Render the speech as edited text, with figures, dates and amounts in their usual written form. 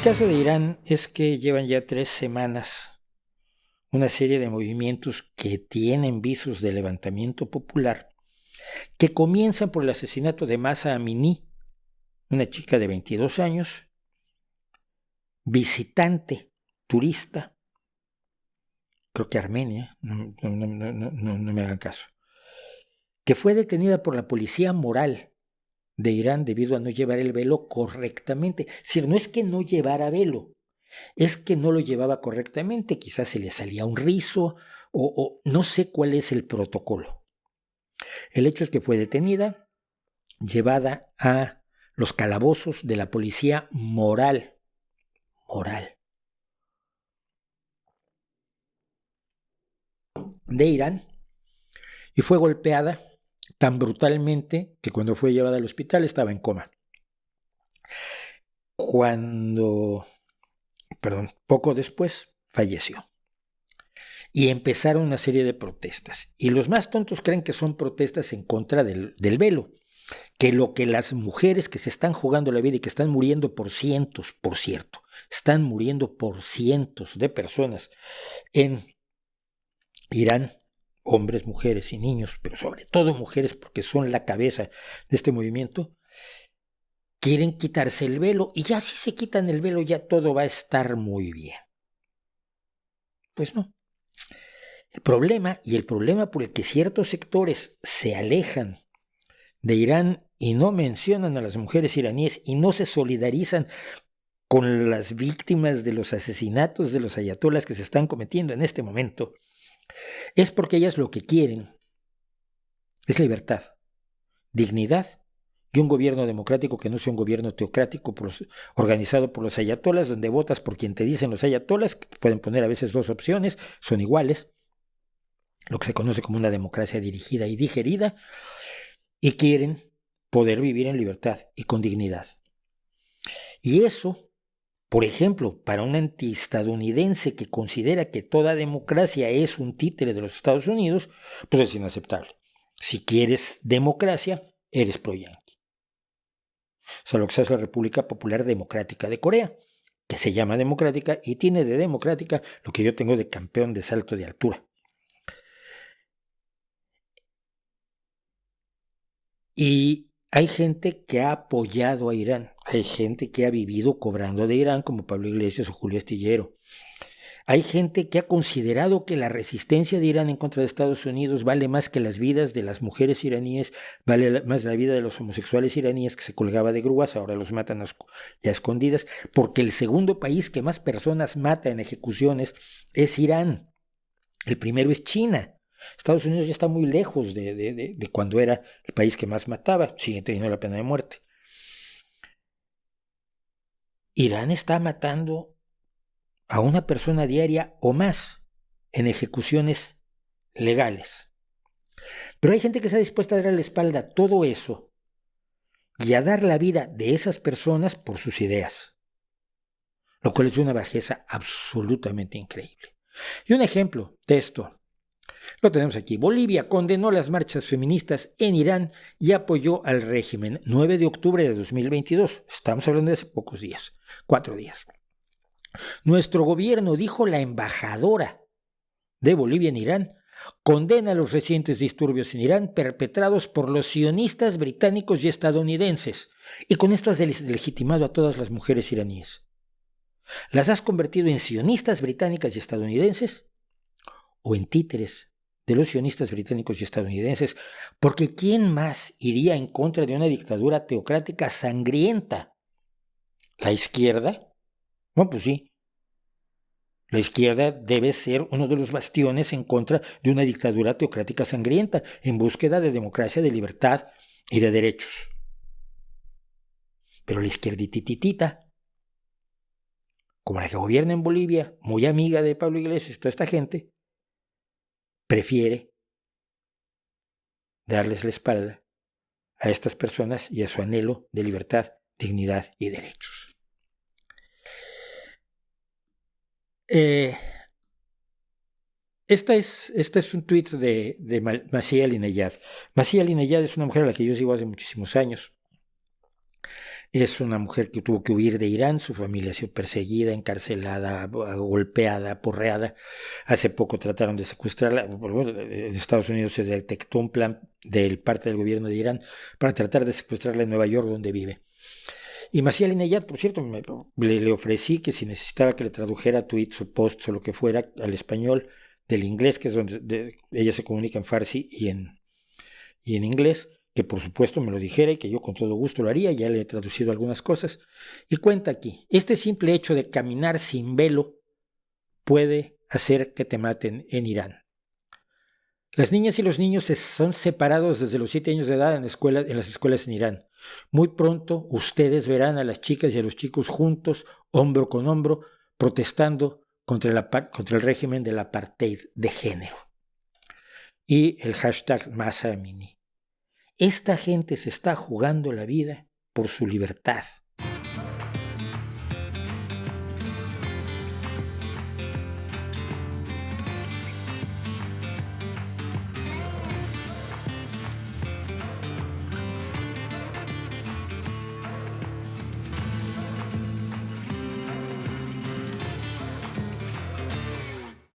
El caso de Irán es que llevan ya 3 semanas una serie de movimientos que tienen visos de levantamiento popular, que comienzan por el asesinato de Mahsa Amini, una chica de 22 años, visitante, turista, creo que Armenia, no me hagan caso, que fue detenida por la policía moral de Irán debido a no llevar el velo correctamente. Es decir, no es que no llevara velo, es que no lo llevaba correctamente, quizás se le salía un rizo o no sé cuál es el protocolo. El hecho es que fue detenida, llevada a los calabozos de la policía moral de Irán y fue golpeada tan brutalmente que cuando fue llevada al hospital estaba en coma. Poco después falleció. Y empezaron una serie de protestas. Y los más tontos creen que son protestas en contra del velo. Que lo que las mujeres que se están jugando la vida y que están muriendo por cientos, por cierto, están muriendo por cientos de personas en Irán, hombres, mujeres y niños, pero sobre todo mujeres porque son la cabeza de este movimiento, quieren quitarse el velo y ya si se quitan el velo ya todo va a estar muy bien. Pues no. El problema por el que ciertos sectores se alejan de Irán y no mencionan a las mujeres iraníes y no se solidarizan con las víctimas de los asesinatos de los ayatolás que se están cometiendo en este momento, es porque ellas lo que quieren es libertad, dignidad y un gobierno democrático que no sea un gobierno teocrático organizado por los ayatolás, donde votas por quien te dicen los ayatolás, que pueden poner a veces 2 opciones, son iguales, lo que se conoce como una democracia dirigida y digerida, y quieren poder vivir en libertad y con dignidad. Y eso, por ejemplo, para un antiestadounidense que considera que toda democracia es un títere de los Estados Unidos, pues es inaceptable. Si quieres democracia, eres pro-yanqui. O sea, lo que es la República Popular Democrática de Corea, que se llama democrática y tiene de democrática lo que yo tengo de campeón de salto de altura. Y hay gente que ha apoyado a Irán, hay gente que ha vivido cobrando de Irán, como Pablo Iglesias o Julio Astillero. Hay gente que ha considerado que la resistencia de Irán en contra de Estados Unidos vale más que las vidas de las mujeres iraníes, vale más la vida de los homosexuales iraníes que se colgaba de grúas, ahora los matan ya escondidas, porque el segundo país que más personas mata en ejecuciones es Irán. El primero es China. Estados Unidos ya está muy lejos de cuando era el país que más mataba, sigue teniendo la pena de muerte. Irán está matando a una persona diaria o más en ejecuciones legales. Pero hay gente que está dispuesta a dar a la espalda todo eso y a dar la vida de esas personas por sus ideas, lo cual es una bajeza absolutamente increíble. Y un ejemplo de esto lo tenemos aquí. Bolivia condenó las marchas feministas en Irán y apoyó al régimen. 9 de octubre de 2022. Estamos hablando de hace pocos días, 4 días. Nuestro gobierno, dijo la embajadora de Bolivia en Irán, condena los recientes disturbios en Irán perpetrados por los sionistas británicos y estadounidenses. Y con esto has legitimado a todas las mujeres iraníes. ¿Las has convertido en sionistas británicas y estadounidenses o en títeres de los sionistas británicos y estadounidenses? Porque ¿quién más iría en contra de una dictadura teocrática sangrienta? ¿La izquierda? Bueno, pues sí. La izquierda debe ser uno de los bastiones en contra de una dictadura teocrática sangrienta, en búsqueda de democracia, de libertad y de derechos. Pero la izquierdititita, como la que gobierna en Bolivia, muy amiga de Pablo Iglesias, toda esta gente, prefiere darles la espalda a estas personas y a su anhelo de libertad, dignidad y derechos. Este es un tuit de Masih Alinejad. Masih Alinejad es una mujer a la que yo sigo hace muchísimos años. Es una mujer que tuvo que huir de Irán, su familia ha sido perseguida, encarcelada, golpeada, aporreada. Hace poco trataron de secuestrarla. De Estados Unidos se detectó un plan de parte del gobierno de Irán para tratar de secuestrarla en Nueva York, donde vive. Y Maciel Inayat, por cierto, le ofrecí que si necesitaba que le tradujera tweets o posts o lo que fuera al español, del inglés, que es donde ella se comunica en farsi y en inglés, que por supuesto me lo dijera y que yo con todo gusto lo haría, ya le he traducido algunas cosas. Y cuenta aquí, este simple hecho de caminar sin velo puede hacer que te maten en Irán. Las niñas y los niños son separados desde los 7 años de edad en las escuelas en Irán. Muy pronto ustedes verán a las chicas y a los chicos juntos, hombro con hombro, protestando contra el régimen del apartheid de género. Y el hashtag Mahsa Amini. Esta gente se está jugando la vida por su libertad,